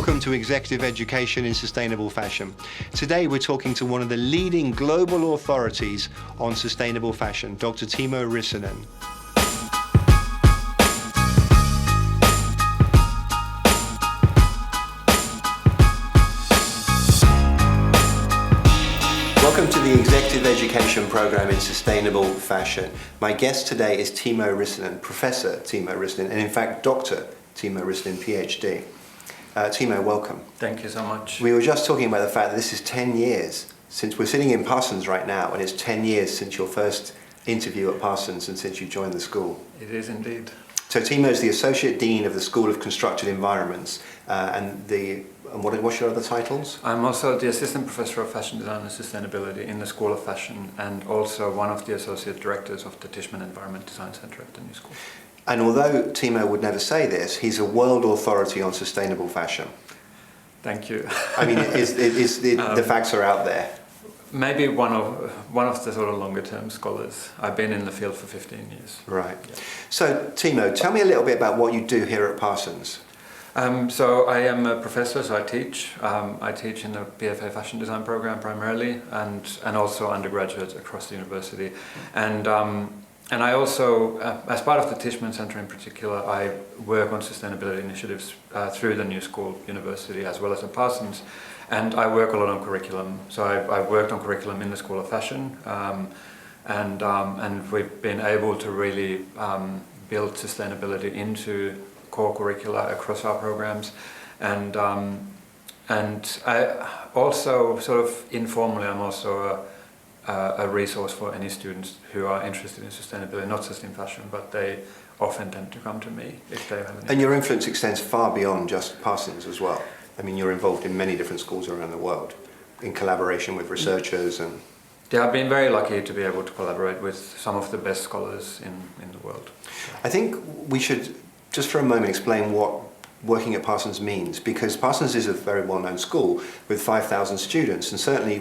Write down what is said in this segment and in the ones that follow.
Welcome to Executive Education in Sustainable Fashion. Today we're talking to one of the leading global authorities on sustainable fashion, Dr. Timo Rissanen. Welcome to the Executive Education Program in Sustainable Fashion. My guest today is Timo Rissanen, Professor Timo Rissanen, and in fact Dr. Timo Rissanen, PhD. Timo, welcome. Thank you so much. We were just talking about the fact that this is 10 years since we're sitting in Parsons right now, and it's 10 years since your first interview at Parsons and since you joined the school. It is indeed. So Timo is the Associate Dean of the School of Constructed Environments, what's your other titles? I'm also the Assistant Professor of Fashion Design and Sustainability in the School of Fashion, and also one of the Associate Directors of the Tishman Environment Design Centre at the new school. And although Timo would never say this, he's a world authority on sustainable fashion. Thank you. I mean, the facts are out there. Maybe one of the sort of longer term scholars. I've been in the field for 15 years. Right. Yeah. So Timo, tell me a little bit about what you do here at Parsons. So I am a professor, so I teach. I teach in the PFA Fashion Design program primarily, and also undergraduates across the university. And I also, as part of the Tishman Centre in particular, I work on sustainability initiatives through the New School University as well as at Parsons. And I work a lot on curriculum. So I've worked on curriculum in the School of Fashion, and we've been able to really build sustainability into core curricula across our programs. And I also, sort of informally, I'm also a resource for any students who are interested in sustainability, not just in fashion, but they often tend to come to me if they have an interest. And your influence extends far beyond just Parsons as well. I mean, you're involved in many different schools around the world, in collaboration with researchers and... Yeah, I've been very lucky to be able to collaborate with some of the best scholars in the world. I think we should, just for a moment, explain what working at Parsons means, because Parsons is a very well-known school with 5,000 students, and certainly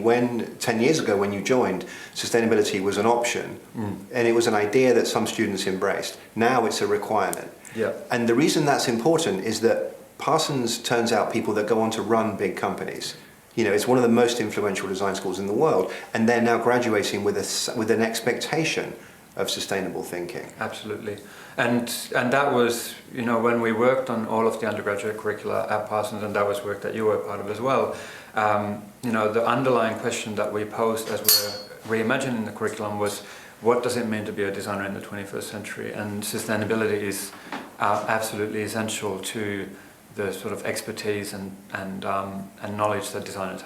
10 years ago when you joined, sustainability was an option, and it was an idea that some students embraced. Now it's a requirement. Yeah. And the reason that's important is that Parsons turns out people that go on to run big companies. You know, it's one of the most influential design schools in the world, and they're now graduating with an expectation of sustainable thinking. Absolutely. And that was, you know, when we worked on all of the undergraduate curricula at Parsons, and that was work that you were part of as well, you know, the underlying question that we posed as we were reimagining the curriculum was, what does it mean to be a designer in the 21st century? And sustainability is absolutely essential to the sort of expertise and knowledge that designers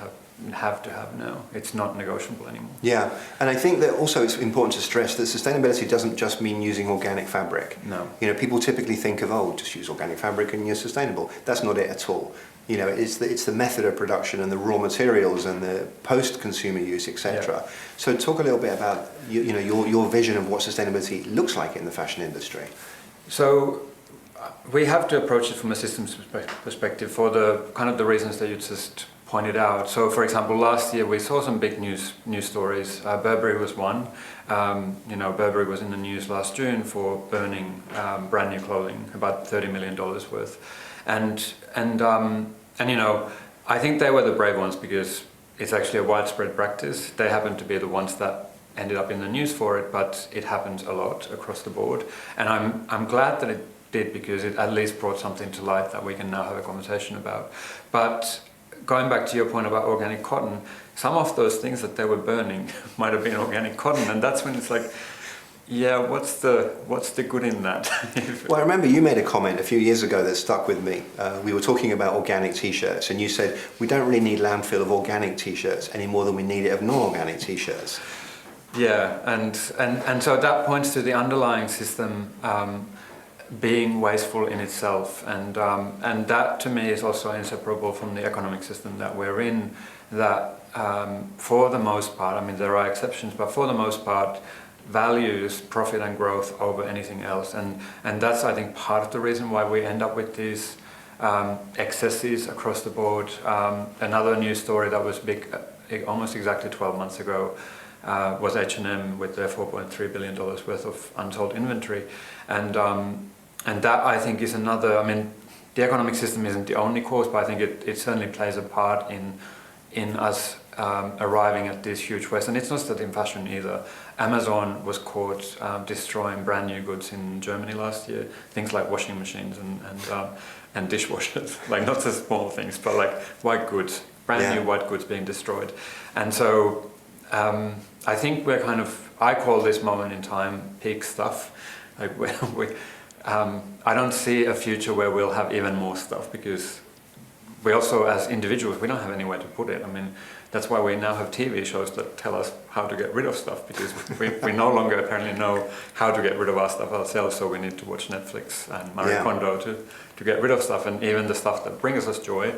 have to have now. It's not negotiable anymore. Yeah, and I think that also it's important to stress that sustainability doesn't just mean using organic fabric. No. You know, people typically think of, oh, just use organic fabric and you're sustainable. That's not it at all. You know, it's the method of production and the raw materials and the post-consumer use, etc. Yeah. So talk a little bit about your vision of what sustainability looks like in the fashion industry. So we have to approach it from a systems perspective for the kind of the reasons that you just pointed out. So, for example, last year we saw some big news stories. Burberry was one. Burberry was in the news last June for burning brand new clothing, about $30 million worth. And you know, I think they were the brave ones because it's actually a widespread practice. They happen to be the ones that ended up in the news for it, but it happens a lot across the board. And I'm glad that it did, because it at least brought something to light that we can now have a conversation about. But going back to your point about organic cotton, some of those things that they were burning might have been organic cotton, and that's when it's like, yeah, what's the good in that? Well, I remember you made a comment a few years ago that stuck with me. We were talking about organic t-shirts, and you said, we don't really need landfill of organic t-shirts any more than we need it of non-organic t-shirts. Yeah, and so that points to the underlying system being wasteful in itself, and that to me is also inseparable from the economic system that we're in, that for the most part, I mean there are exceptions, but for the most part values profit and growth over anything else, and that's, I think, part of the reason why we end up with these excesses across the board. Another news story that was big almost exactly 12 months ago was H&M with their $4.3 billion worth of unsold inventory, and that, I think, is another, I mean, the economic system isn't the only cause, but I think it certainly plays a part in us arriving at this huge waste. And it's not just in fashion either. Amazon was caught destroying brand new goods in Germany last year, things like washing machines and dishwashers, like not just small things, but like white goods, brand new white goods being destroyed. And so I think we're I call this moment in time peak stuff. Like I don't see a future where we'll have even more stuff, because we also, as individuals, we don't have anywhere to put it. I mean, that's why we now have TV shows that tell us how to get rid of stuff, because we no longer apparently know how to get rid of our stuff ourselves, so we need to watch Netflix and Marie Kondo to get rid of stuff. And even the stuff that brings us joy,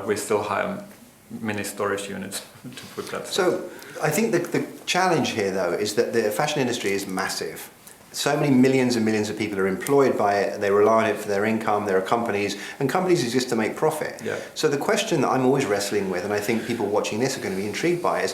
we still hire mini storage units to put that stuff. So I think the challenge here, though, is that the fashion industry is massive. So many millions and millions of people are employed by it, they rely on it for their income, there are companies, and companies exist to make profit. Yeah. So the question that I'm always wrestling with, and I think people watching this are going to be intrigued by, is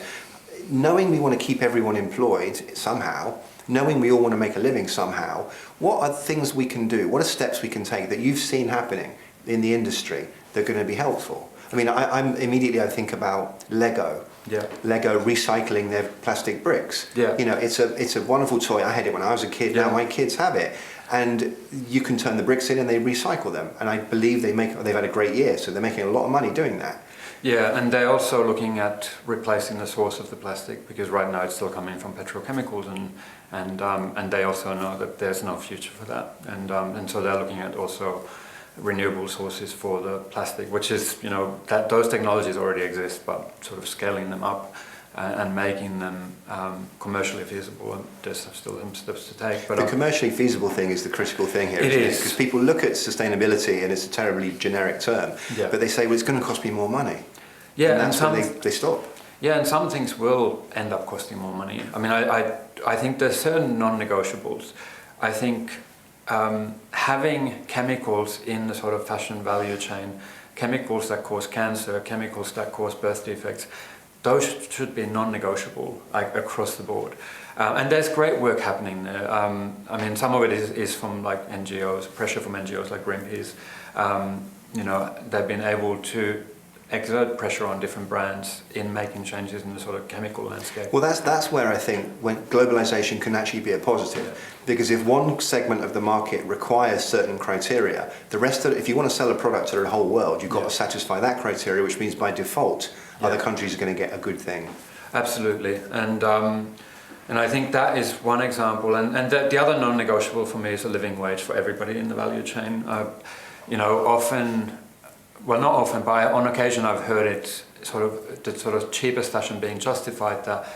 knowing we want to keep everyone employed somehow, knowing we all want to make a living somehow, what are things we can do? What are steps we can take that you've seen happening in the industry that are going to be helpful? I mean, I think about Lego. Yeah. Lego recycling their plastic bricks. Yeah. It's a wonderful toy. I had it when I was a kid. Yeah. Now my kids have it, and you can turn the bricks in and they recycle them. And I believe they've had a great year, so they're making a lot of money doing that. Yeah, and they're also looking at replacing the source of the plastic, because right now it's still coming from petrochemicals, and they also know that there's no future for that, and so they're looking at also renewable sources for the plastic, which is, that those technologies already exist, but sort of scaling them up and making them commercially feasible. And there's still some steps to take. But the commercially feasible thing is the critical thing here. It is. Because people look at sustainability and it's a terribly generic term, but they say, well, it's going to cost me more money. Yeah, and that's when they stop. Yeah, and some things will end up costing more money. I mean, I think there's certain non-negotiables. I think having chemicals in the sort of fashion value chain, chemicals that cause cancer, chemicals that cause birth defects, those should be non-negotiable, like across the board. And there's great work happening there. I mean, some of it is from like NGOs, pressure from NGOs like Greenpeace. They've been able to exert pressure on different brands in making changes in the sort of chemical landscape. Well, that's where I think when globalization can actually be a positive, because if one segment of the market requires certain criteria, the rest of it, if you want to sell a product to the whole world, you've got to satisfy that criteria, which means by default, other countries are going to get a good thing. Absolutely, and I think that is one example, and the other non-negotiable for me is a living wage for everybody in the value chain. Often. Well, not often, but on occasion I've heard it the sort of cheapest fashion being justified that,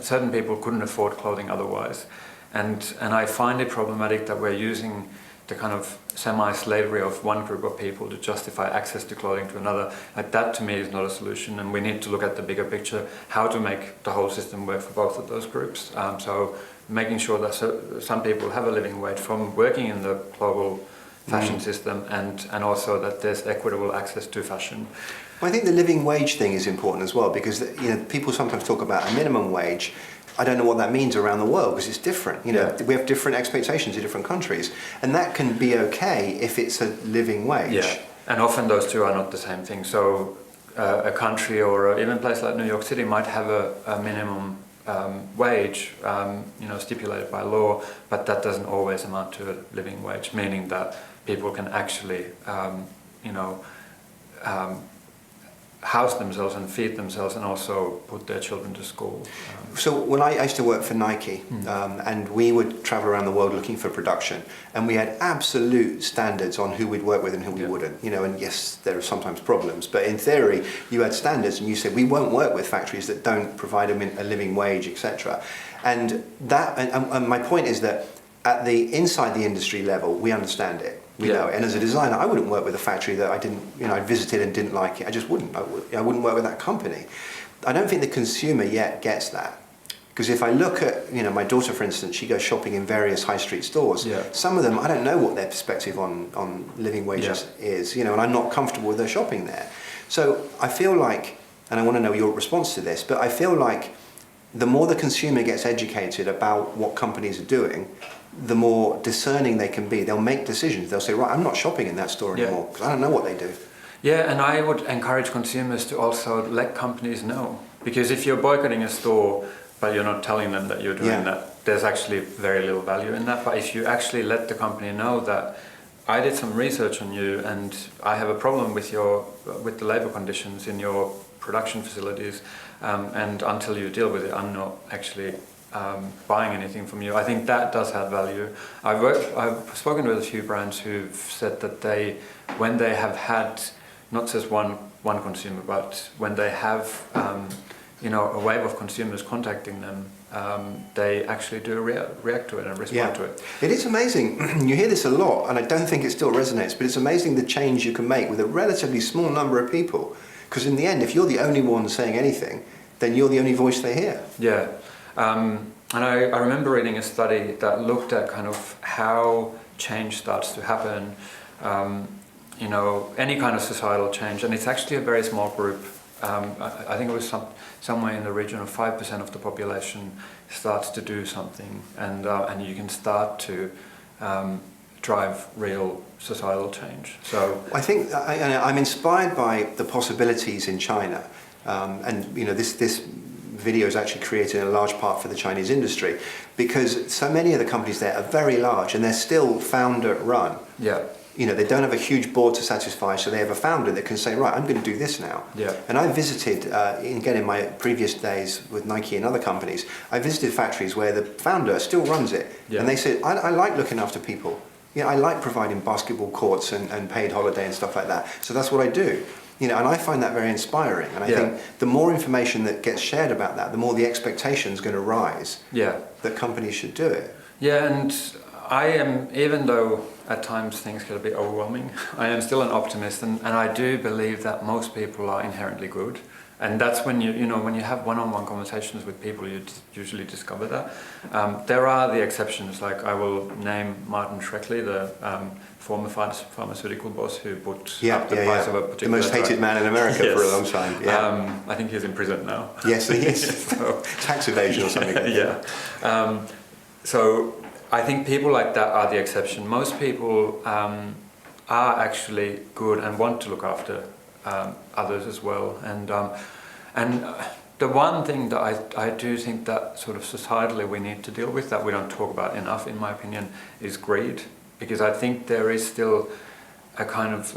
certain people couldn't afford clothing otherwise. And I find it problematic that we're using the kind of semi-slavery of one group of people to justify access to clothing to another. Like that to me is not a solution, and we need to look at the bigger picture, how to make the whole system work for both of those groups. So making sure that some people have a living wage from working in the global fashion system, and also that there's equitable access to fashion. Well, I think the living wage thing is important as well, because people sometimes talk about a minimum wage. I don't know what that means around the world, because it's different. We have different expectations in different countries, and that can be okay if it's a living wage. Yeah, and often those two are not the same thing. So a country or even a place like New York City might have a minimum wage, stipulated by law, but that doesn't always amount to a living wage, meaning that people can actually, house themselves and feed themselves, and also put their children to school. So when I used to work for Nike, and we would travel around the world looking for production, and we had absolute standards on who we'd work with and who we wouldn't. And yes, there are sometimes problems, but in theory, you had standards, and you said we won't work with factories that don't provide a living wage, etc. And my point is that at the inside the industry level, we understand it. We know it. And as a designer, I wouldn't work with a factory that I visited and didn't like it. I just wouldn't. I wouldn't work with that company. I don't think the consumer yet gets that. Because if I look at, my daughter, for instance, she goes shopping in various high street stores. Yeah. Some of them, I don't know what their perspective on living wages is, and I'm not comfortable with their shopping there. So I feel like, and I want to know your response to this, but I feel like the more the consumer gets educated about what companies are doing, the more discerning they can be. They'll make decisions. They'll say, right, I'm not shopping in that store anymore because I don't know what they do. Yeah, and I would encourage consumers to also let companies know. Because if you're boycotting a store, but you're not telling them that you're doing that, there's actually very little value in that. But if you actually let the company know that I did some research on you and I have a problem with the labor conditions in your production facilities, and until you deal with it, I'm not actually buying anything from you. I think that does have value. I've spoken with a few brands who've said that when they have had not just one consumer, but when they have a wave of consumers contacting them, they actually do react to it and respond to it. It is amazing. You hear this a lot, and I don't think it still resonates, but it's amazing the change you can make with a relatively small number of people. Because in the end, if you're the only one saying anything, then you're the only voice they hear. Yeah. And I remember reading a study that looked at kind of how change starts to happen, any kind of societal change, and it's actually a very small group. I think it was somewhere in the region of 5% of the population starts to do something, and you can start to drive real societal change. So I think I'm inspired by the possibilities in China, and this video is actually created in a large part for the Chinese industry, because so many of the companies there are very large and they're still founder run. Yeah. They don't have a huge board to satisfy, so they have a founder that can say, right, I'm going to do this now. Yeah. And I visited, again in my previous days with Nike and other companies, I visited factories where the founder still runs it. Yeah. And they said, I like looking after people. I like providing basketball courts and paid holiday and stuff like that. So that's what I do. And I find that very inspiring. And I think the more information that gets shared about that, the more the expectation is going to rise that companies should do it. Yeah, and I am, even though at times things get a bit overwhelming, I am still an optimist, and I do believe that most people are inherently good. And that's when when you have one-on-one conversations with people, you usually discover that. There are the exceptions, like I will name Martin Shkreli, the former pharmaceutical boss who put up the price of a particular the most hated man in America for a long time. Yeah. I think he's in prison now. Yes, he is. So, tax evasion or something. Yeah. So I think people like that are the exception. Most people are actually good and want to look after others as well. And the one thing that I do think that sort of societally we need to deal with, that we don't talk about enough, in my opinion, is greed. Because I think there is still a kind of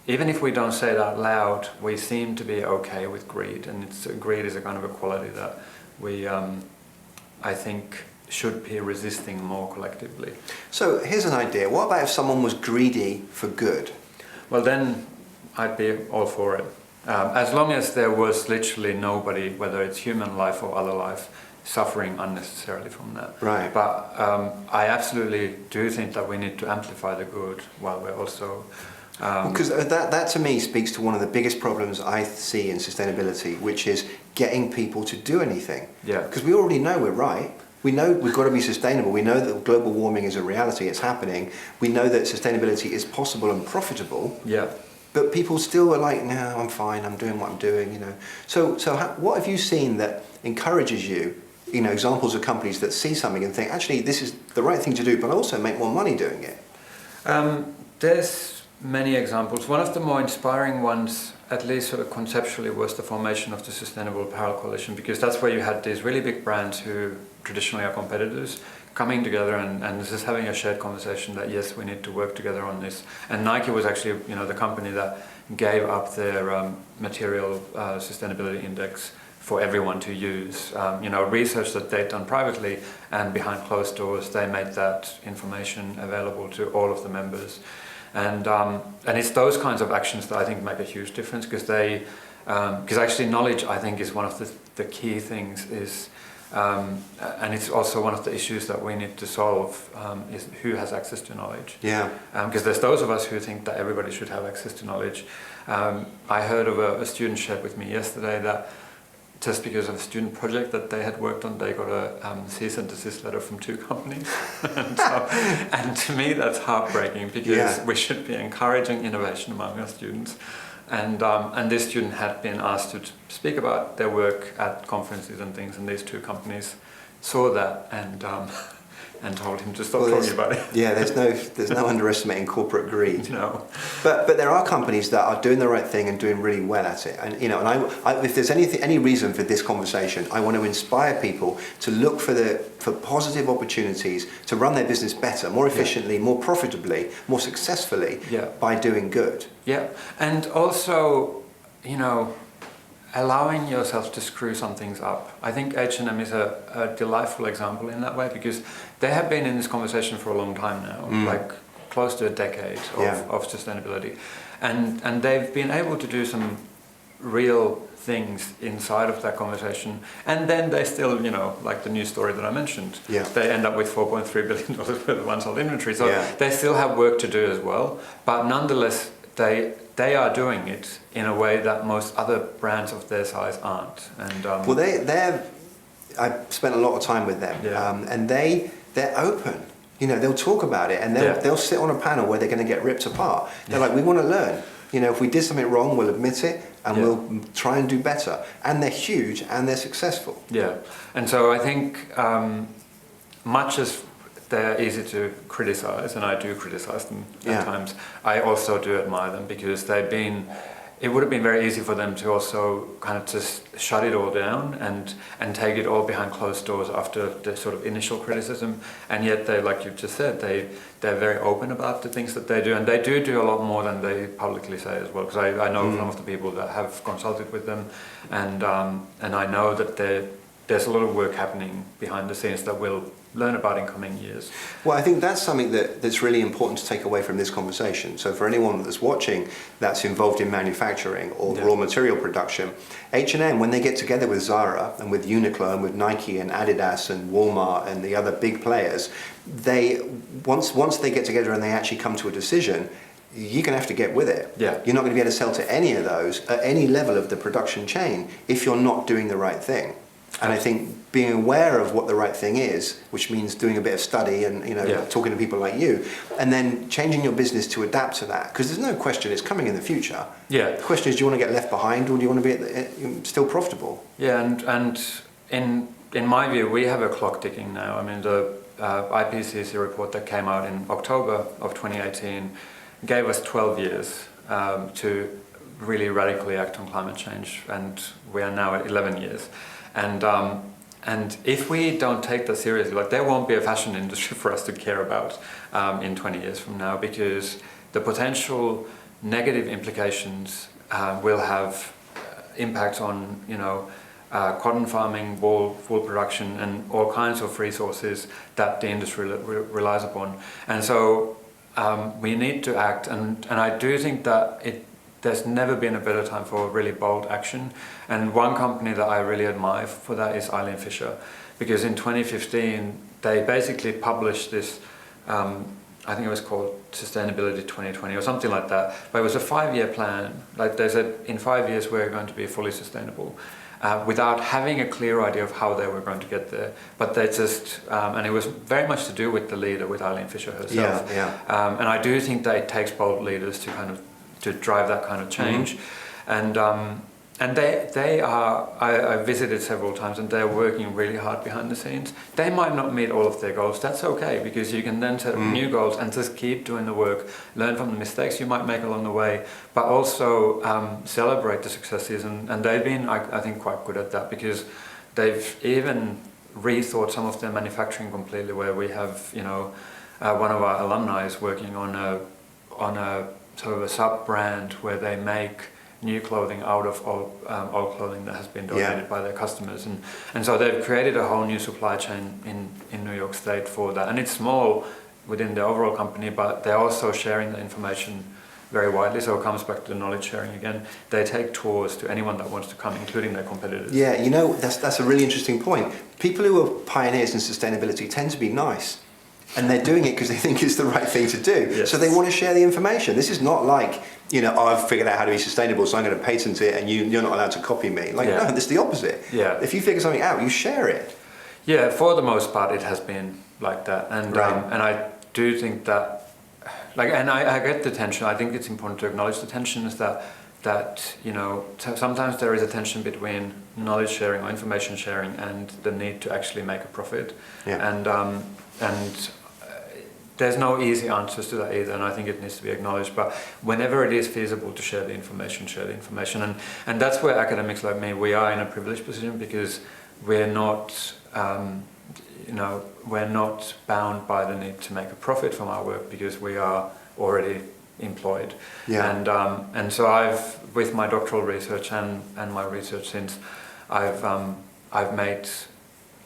even if we don't say it out loud, we seem to be okay with greed. And greed is a kind of a quality that we, I think, should be resisting more collectively. So here's an idea. What about if someone was greedy for good? Well, then I'd be all for it. As long as there was literally nobody, whether it's human life or other life, suffering unnecessarily from that. Right. But I absolutely do think that we need to amplify the good while we're also... Because that to me speaks to one of the biggest problems I see in sustainability, which is getting people to do anything. Yeah. Because we already know we're right. We know we've got to be sustainable. We know that global warming is a reality. It's happening. We know that sustainability is possible and profitable. Yeah. But people still are like, no, I'm fine. I'm doing what I'm doing. So what have you seen that encourages you? Examples of companies that see something and think, actually, this is the right thing to do, but also make more money doing it. There's many examples. One of the more inspiring ones, at least sort of conceptually, was the formation of the Sustainable Apparel Coalition, because that's where you had these really big brands who traditionally are competitors coming together and just having a shared conversation that, yes, we need to work together on this. And Nike was actually, the company that gave up their material sustainability index for everyone to use. Research that they'd done privately, and behind closed doors, they made that information available to all of the members. And it's those kinds of actions that I think make a huge difference, because actually knowledge, I think, is one of the key things, and it's also one of the issues that we need to solve, is who has access to knowledge. Yeah. Because there's those of us who think that everybody should have access to knowledge. I heard of a student shared with me yesterday that just because of a student project that they had worked on, they got a cease and desist letter from 2 companies. and to me, that's heartbreaking, because we should be encouraging innovation among our students. And this student had been asked to speak about their work at conferences and things, and these two companies saw that and told him to stop talking about it. Yeah, there's no underestimating corporate greed. No. But there are companies that are doing the right thing and doing really well at it. And I if there's any reason for this conversation, I want to inspire people to look for positive opportunities to run their business better, more efficiently, more profitably, more successfully by doing good. Yeah, and also, allowing yourself to screw some things up. I think H&M is a delightful example in that way, because they have been in this conversation for a long time now, like close to a decade of sustainability. And they've been able to do some real things inside of that conversation. And then they still, like the news story that I mentioned, they end up with $4.3 billion worth of unsold inventory. So they still have work to do as well. But nonetheless, they are doing it in a way that most other brands of their size aren't. And well, I've spent a lot of time with them, and they're open. They'll talk about it, and they'll sit on a panel where they're going to get ripped apart. They're like, we want to learn. If we did something wrong, we'll admit it, and we'll try and do better. And they're huge, and they're successful. Yeah, and so I think much as they're easy to criticize, and I do criticize them at times, I also do admire them, because it would have been very easy for them to also kind of just shut it all down and take it all behind closed doors after the sort of initial criticism. And yet they, like you just said, they're very open about the things that they do, and they do a lot more than they publicly say as well, because I know some of the people that have consulted with them, and I know that there's a lot of work happening behind the scenes that we'll learn about in coming years. Well, I think that's something that's really important to take away from this conversation. So for anyone that's watching that's involved in manufacturing or raw material production, H&M, when they get together with Zara and with Uniqlo and with Nike and Adidas and Walmart and the other big players, once they get together and they actually come to a decision, you're going to have to get with it. Yeah. You're not going to be able to sell to any of those at any level of the production chain if you're not doing the right thing. And I think being aware of what the right thing is, which means doing a bit of study and talking to people like you, and then changing your business to adapt to that, because there's no question it's coming in the future. Yeah. The question is, do you want to get left behind, or do you want to be still profitable? Yeah, and in my view, we have a clock ticking now. I mean, the IPCC report that came out in October of 2018 gave us 12 years to really radically act on climate change, and we are now at 11 years. And if we don't take that seriously, like, there won't be a fashion industry for us to care about in 20 years from now, because the potential negative implications will have impacts on, cotton farming, wool production, and all kinds of resources that the industry relies upon. And so we need to act, and I do think that there's never been a better time for really bold action. And one company that I really admire for that is Eileen Fisher, because in 2015 they basically published this, I think it was called Sustainability 2020 or something like that, but it was a 5-year plan. Like, they said, in 5 years we're going to be fully sustainable, without having a clear idea of how they were going to get there. But they just, and it was very much to do with the leader, with Eileen Fisher herself. And I do think that it takes bold leaders to drive that kind of change. And they are, I visited several times, and they're working really hard behind the scenes. They might not meet all of their goals. That's okay, because you can then set up new goals and just keep doing the work, learn from the mistakes you might make along the way, but also celebrate the successes. And they've been, I think, quite good at that, because they've even rethought some of their manufacturing completely, where we have, one of our alumni is working on a sort of a sub-brand where they make new clothing out of old clothing that has been donated by their customers. And so they've created a whole new supply chain in New York State for that. And it's small within the overall company, but they're also sharing the information very widely. So it comes back to the knowledge sharing again. They take tours to anyone that wants to come, including their competitors. Yeah, that's a really interesting point. People who are pioneers in sustainability tend to be nice. And they're doing it because they think it's the right thing to do. Yes. So they want to share the information. This is not like, I've figured out how to be sustainable, so I'm going to patent it, and you're not allowed to copy me. No, it's the opposite. Yeah. If you figure something out, you share it. Yeah, for the most part, it has been like that. And and I do think that, and I get the tension. I think it's important to acknowledge the tensions that that sometimes there is a tension between knowledge sharing or information sharing and the need to actually make a profit. Yeah. And there's no easy answers to that either, and I think it needs to be acknowledged. But whenever it is feasible to share the information, and that's where academics like me, we are in a privileged position because we're not we're not bound by the need to make a profit from our work because we are already employed. Yeah. And so I've, with my doctoral research and my research since, I've made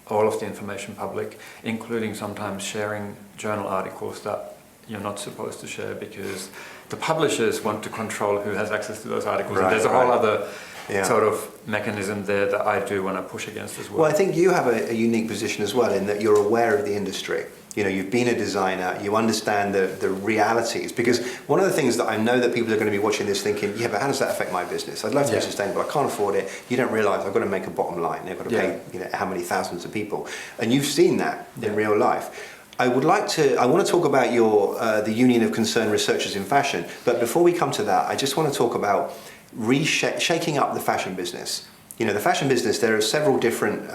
all of the information public, including sometimes sharing journal articles that you're not supposed to share because the publishers want to control who has access to those articles. Right, and there's a whole right. other Yeah. sort of mechanism there that I do want to push against as well. Well, I think you have a unique position as well in that you're aware of the industry. You've been a designer, you understand the realities. Because one of the things that I know that people are going to be watching this thinking, yeah, but how does that affect my business? I'd love to be sustainable, I can't afford it. You don't realise I've got to make a bottom line. I've got to pay how many thousands of people. And you've seen that in real life. I want to talk about the Union of Concerned Researchers in Fashion. But before we come to that, I just want to talk about shaking up the fashion business. The fashion business, there are several different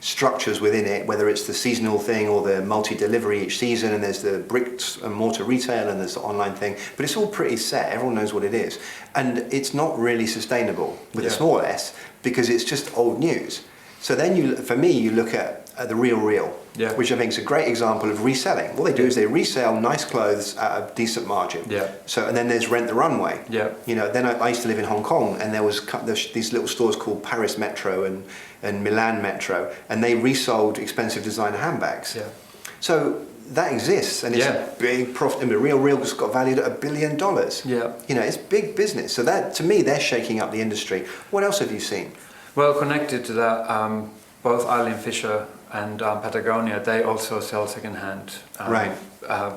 structures within it, whether it's the seasonal thing or the multi-delivery each season, and there's the bricks and mortar retail and there's the online thing, but it's all pretty set, everyone knows what it is. And it's not really sustainable, with a small s, because it's just old news. So then for me, you look at the Real, which I think is a great example of reselling. What they do is they resell nice clothes at a decent margin. So, and then there's Rent the Runway. Then I used to live in Hong Kong, and there was these little stores called Paris Metro and Milan Metro, and they resold expensive designer handbags. So that exists, and it's a big profit. I mean, Real just got valued at $1 billion. It's big business. So that, to me, they're shaking up the industry. What else have you seen? Well, connected to that, both Eileen Fisher and Patagonia, they also sell second-hand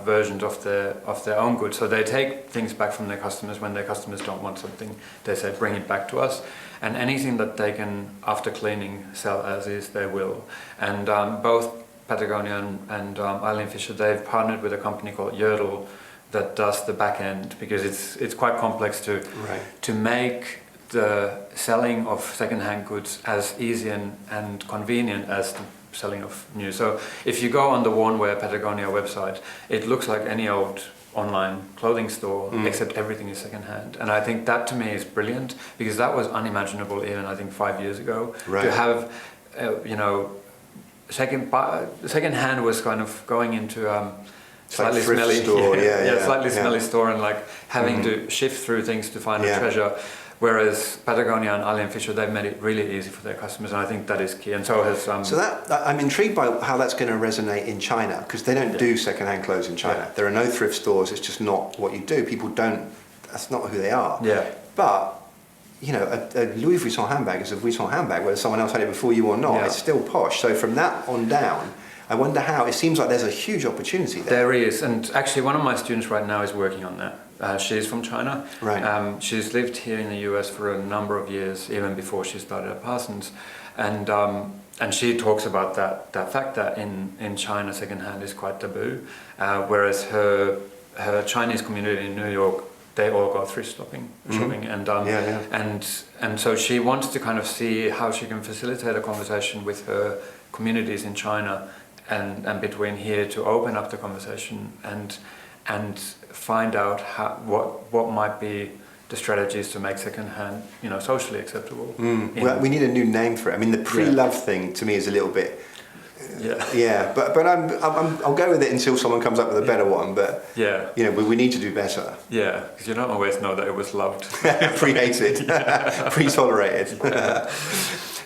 versions of their own goods. So they take things back from their customers when their customers don't want something. They say, bring it back to us. And anything that they can, after cleaning, sell as is, they will. And both Patagonia and Eileen Fisher, they've partnered with a company called Yodel that does the back end, because it's quite complex to make the selling of second-hand goods as easy and convenient as the selling of new. So if you go on the Wornwear Patagonia website, it looks like any old online clothing store, except everything is second-hand. And I think that to me is brilliant, because that was unimaginable even, I think, 5 years ago. To have, second-hand was kind of going into slightly smelly store, slightly smelly store, and like having to shift through things to find a treasure. Whereas Patagonia and Eileen Fisher, they've made it really easy for their customers, and I think that is key. And so has so that I'm intrigued by how that's going to resonate in China, because they don't do second-hand clothes in China. There are no thrift stores. It's just not what you do. People don't. That's not who they are. But a Louis Vuitton handbag is a Vuitton handbag, whether someone else had it before you or not. It's still posh. So from that on down, I wonder how. It seems like there's a huge opportunity there. There is, and actually one of my students right now is working on that. She's from China. She's lived here in the US for a number of years, even before she started at Parsons, and she talks about that fact that in China secondhand is quite taboo, whereas her Chinese community in New York, they all go thrift shopping, and so she wants to kind of see how she can facilitate a conversation with her communities in China and between here, to open up the conversation and find out what might be the strategies to make second-hand, socially acceptable. Well, we need a new name for it. I mean, the pre-love thing to me is a little bit. But I'll go with it until someone comes up with a better one. But we need to do better. Because you don't always know that it was loved, pre-hated, pre-tolerated.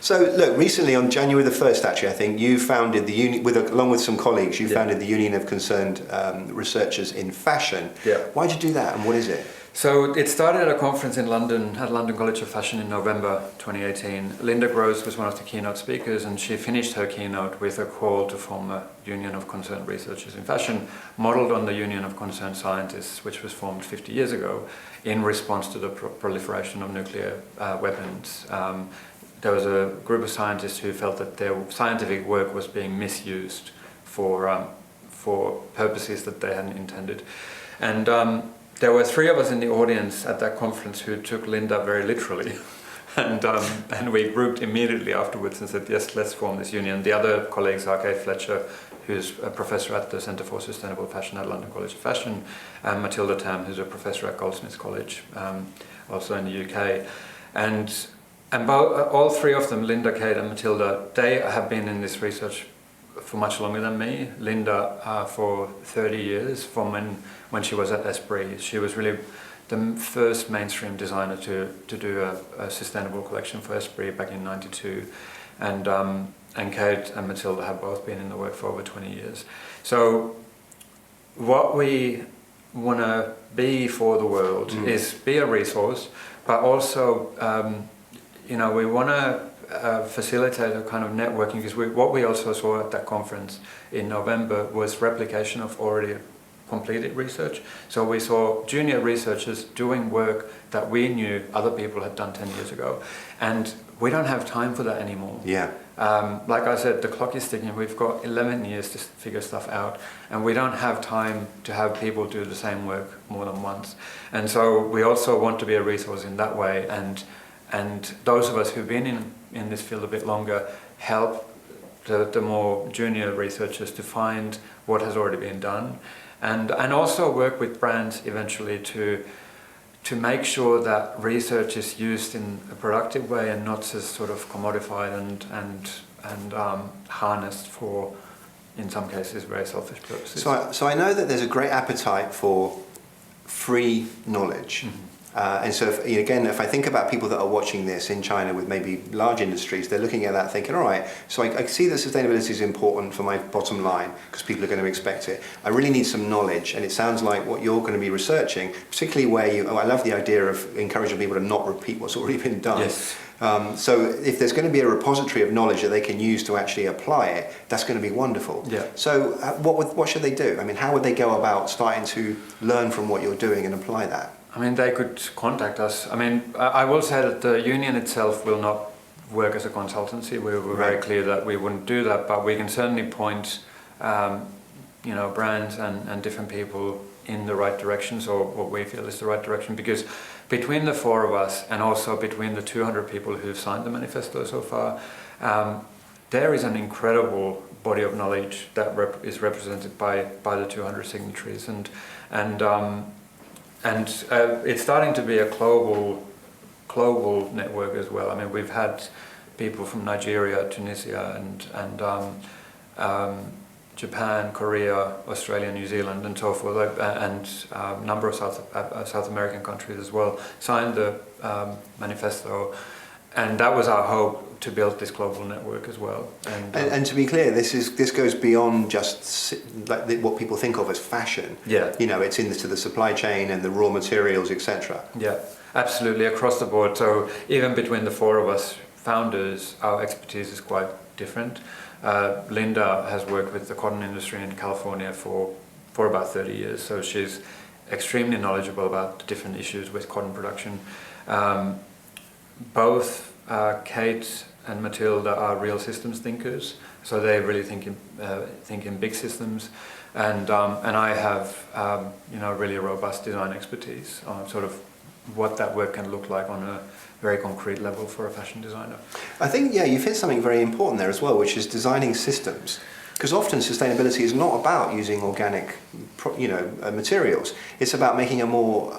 So look, recently on January the 1st, actually, I think you founded the union, along with some colleagues, you founded the Union of Concerned Researchers in Fashion. Why did you do that, and what is it? So it started at a conference in London, at London College of Fashion in November 2018. Linda Gross was one of the keynote speakers, and she finished her keynote with a call to form a Union of Concerned Researchers in Fashion, modelled on the Union of Concerned Scientists, which was formed 50 years ago in response to the proliferation of nuclear weapons. There was a group of scientists who felt that their scientific work was being misused for purposes that they hadn't intended. And there were three of us in the audience at that conference who took Linda very literally. And we grouped immediately afterwards and said, yes, let's form this union. The other colleagues are Kate Fletcher, who's a professor at the Centre for Sustainable Fashion at London College of Fashion, and Matilda Tam, who's a professor at Goldsmiths College, also in the UK. And all three of them, Linda, Kate and Matilda, they have been in this research for much longer than me. Linda for 30 years, from when she was at Esprit. She was really the first mainstream designer to do a sustainable collection for Esprit back in '92, and Kate and Matilda have both been in the work for over 20 years. So what we want to be for the world is be a resource, but also we want to facilitate a kind of networking, because what we also saw at that conference in November was replication of already completed research. So we saw junior researchers doing work that we knew other people had done 10 years ago. And we don't have time for that anymore. Yeah. Like I said, the clock is ticking. We've got 11 years to figure stuff out, and we don't have time to have people do the same work more than once. And so we also want to be a resource in that way, and those of us who've been in this field a bit longer help the more junior researchers to find what has already been done. And also work with brands eventually to make sure that research is used in a productive way and not just sort of commodified and harnessed for, in some cases, very selfish purposes. So I know that there's a great appetite for free knowledge. Mm-hmm. And so, if I think about people that are watching this in China with maybe large industries, they're looking at that thinking, all right, so I see that sustainability is important for my bottom line because people are going to expect it. I really need some knowledge, and it sounds like what you're going to be researching, particularly where I love the idea of encouraging people to not repeat what's already been done. Yes. So if there's going to be a repository of knowledge that they can use to actually apply it, that's going to be wonderful. Yeah. So what should they do? I mean, how would they go about starting to learn from what you're doing and apply that? I mean, they could contact us. I mean, I will say that the union itself will not work as a consultancy. We were very clear that we wouldn't do that, but we can certainly point, brands and different people in the right directions, or what we feel is the right direction, because between the four of us and also between the 200 people who've signed the manifesto so far, there is an incredible body of knowledge that is represented by the 200 signatories, and it's starting to be a global network as well. I mean, we've had people from Nigeria, Tunisia, and Japan, Korea, Australia, New Zealand, and so forth, and a number of South American countries as well signed the manifesto, and that was our hope, to build this global network as well. And to be clear, this goes beyond just like what people think of as fashion. Yeah. It's into the supply chain and the raw materials, etc. Yeah, absolutely, across the board. So even between the four of us founders, our expertise is quite different. Linda has worked with the cotton industry in California for about 30 years, so she's extremely knowledgeable about the different issues with cotton production. Both Kate and Matilda are real systems thinkers, so they really think in big systems, and I have really robust design expertise on sort of what that work can look like on a very concrete level for a fashion designer. I think you've hit something very important there as well, which is designing systems. Because often sustainability is not about using organic, materials. It's about making a more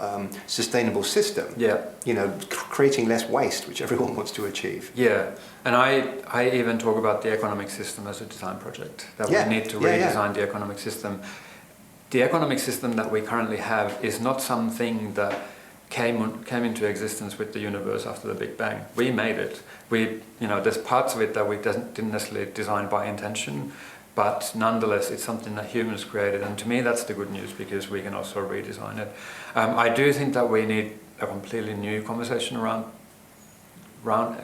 sustainable system. Yeah. Creating less waste, which everyone wants to achieve. Yeah, and I even talk about the economic system as a design project. That we need to redesign the economic system. The economic system that we currently have is not something that came into existence with the universe after the Big Bang. We made it. There's parts of it that we didn't necessarily design by intention, but nonetheless it's something that humans created, and to me that's the good news, because we can also redesign it. I do think that we need a completely new conversation around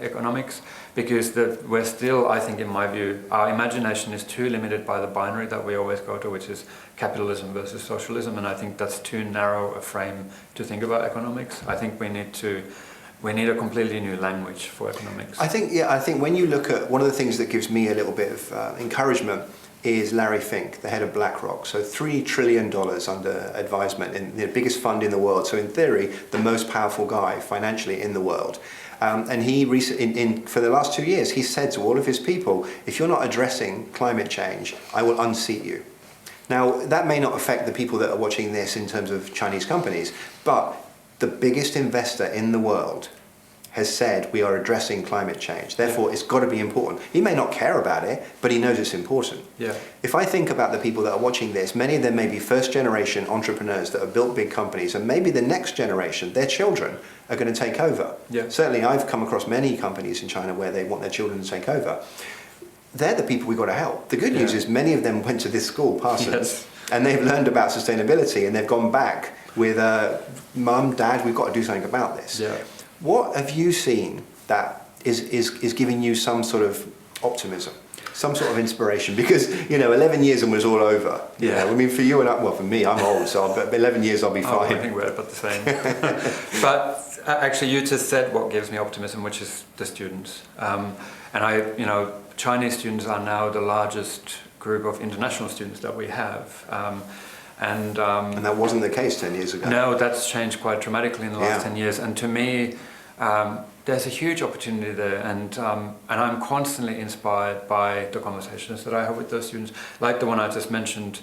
economics, because we're still, I think in my view, our imagination is too limited by the binary that we always go to, which is capitalism versus socialism, and I think that's too narrow a frame to think about economics. I think we need we need a completely new language for economics. I think when you look at, one of the things that gives me a little bit of encouragement is Larry Fink, the head of BlackRock. So $3 trillion under advisement, in the biggest fund in the world. So in theory, the most powerful guy financially in the world. And he, for the last 2 years, he said to all of his people, if you're not addressing climate change, I will unseat you. Now, that may not affect the people that are watching this in terms of Chinese companies, but the biggest investor in the world has said we are addressing climate change. Therefore, it's got to be important. He may not care about it, but he knows it's important. Yeah. If I think about the people that are watching this, many of them may be first-generation entrepreneurs that have built big companies, and maybe the next generation, their children, are going to take over. Yeah. Certainly, I've come across many companies in China where they want their children to take over. They're the people we've got to help. The good news is many of them went to this school, Parsons, and they've learned about sustainability, and they've gone back with Mum, Dad, we've got to do something about this. Yeah. What have you seen that is giving you some sort of optimism, some sort of inspiration? Because, 11 years and it was all over. Yeah. I mean, for you and for me, I'm old, so 11 years I'll be fine. I think we're about the same. But actually, you just said what gives me optimism, which is the students. And Chinese students are now the largest group of international students that we have. And that wasn't the case 10 years ago. No, that's changed quite dramatically in the last 10 years. And to me, there's a huge opportunity there. And I'm constantly inspired by the conversations that I have with those students, like the one I just mentioned,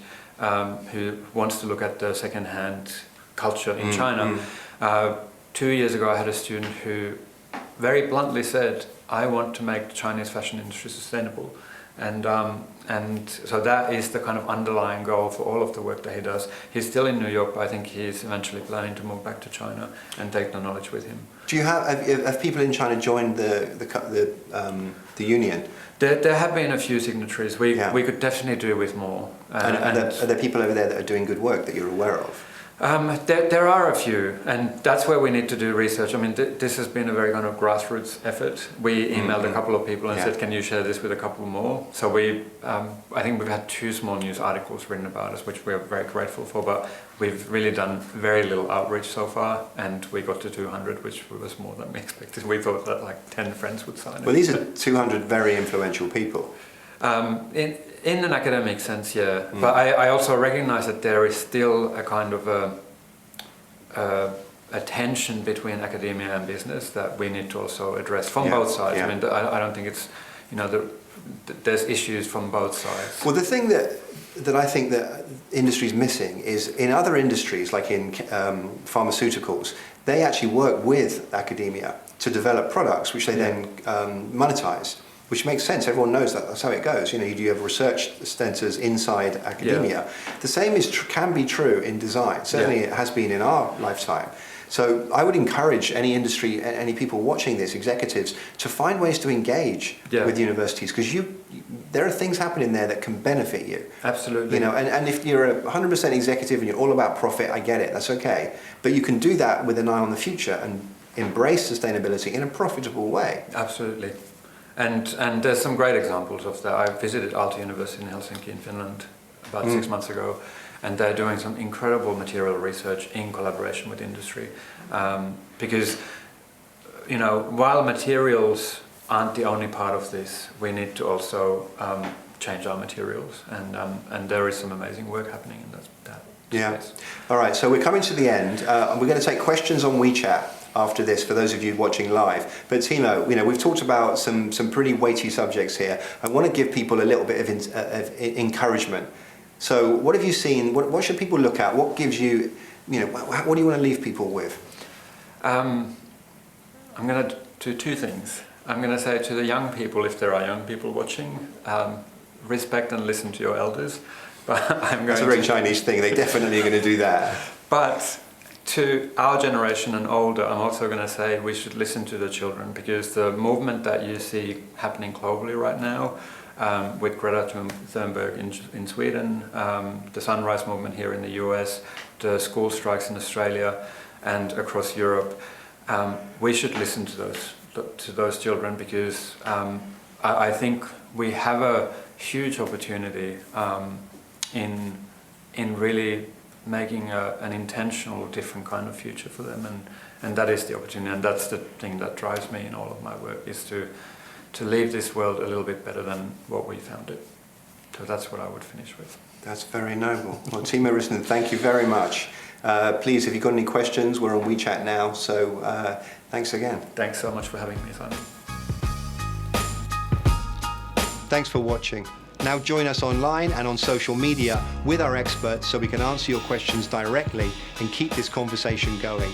who wants to look at the second-hand culture in China. 2 years ago, I had a student who very bluntly said, I want to make the Chinese fashion industry sustainable. And so that is the kind of underlying goal for all of the work that he does. He's still in New York, but I think he's eventually planning to move back to China and take the knowledge with him. Do you have people in China joined the union? There have been a few signatories. We could definitely do with more. And are there people over there that are doing good work that you're aware of? There are a few, and that's where we need to do research. I mean, this has been a very kind of grassroots effort. We emailed a couple of people and said, can you share this with a couple more? So I think we've had 2 small news articles written about us, which we're very grateful for, but we've really done very little outreach so far, and we got to 200, which was more than we expected. We thought that like 10 friends would sign it. Well, these are 200 very influential people. In an academic sense, yeah. But I also recognize that there is still a kind of a tension between academia and business that we need to also address from both sides. I mean, I don't think it's, there's issues from both sides. Well, the thing that I think that industry is missing is in other industries, like in pharmaceuticals, they actually work with academia to develop products which they then monetize. Which makes sense. Everyone knows that. That's how it goes. You have research centres inside academia. The same can be true in design. Certainly, it has been in our lifetime. So I would encourage any industry, any people watching this, executives, to find ways to engage with universities, because there are things happening there that can benefit you. Absolutely. And if you're a 100% executive and you're all about profit, I get it. That's okay. But you can do that with an eye on the future and embrace sustainability in a profitable way. Absolutely. And there's some great examples of that. I visited Aalto University in Helsinki in Finland about 6 months ago, and they're doing some incredible material research in collaboration with industry. Because, while materials aren't the only part of this, we need to also change our materials, and there is some amazing work happening in that space. All right, so we're coming to the end. We're going to take questions on WeChat after this, for those of you watching live. But Timo, we've talked about some pretty weighty subjects here. I want to give people a little bit of encouragement. So what have you seen? What should people look at? What gives you, what do you want to leave people with? I'm going to do 2 things. I'm going to say to the young people, if there are young people watching, respect and listen to your elders. But That's a very Chinese thing. They definitely are going to do that. But to our generation and older, I'm also going to say we should listen to the children, because the movement that you see happening globally right now, with Greta Thunberg in Sweden, the Sunrise Movement here in the US, the school strikes in Australia and across Europe, we should listen to those children, because I think we have a huge opportunity in really making an intentional different kind of future for them, and that is the opportunity, and that's the thing that drives me in all of my work, is to leave this world a little bit better than what we found it. So that's what I would finish with. That's very noble. Well, Timo Rissanen, thank you very much. Please, if you've got any questions, we're on WeChat now, so thanks again. Thanks so much for having me, Simon. Thanks for watching. Now join us online and on social media with our experts so we can answer your questions directly and keep this conversation going.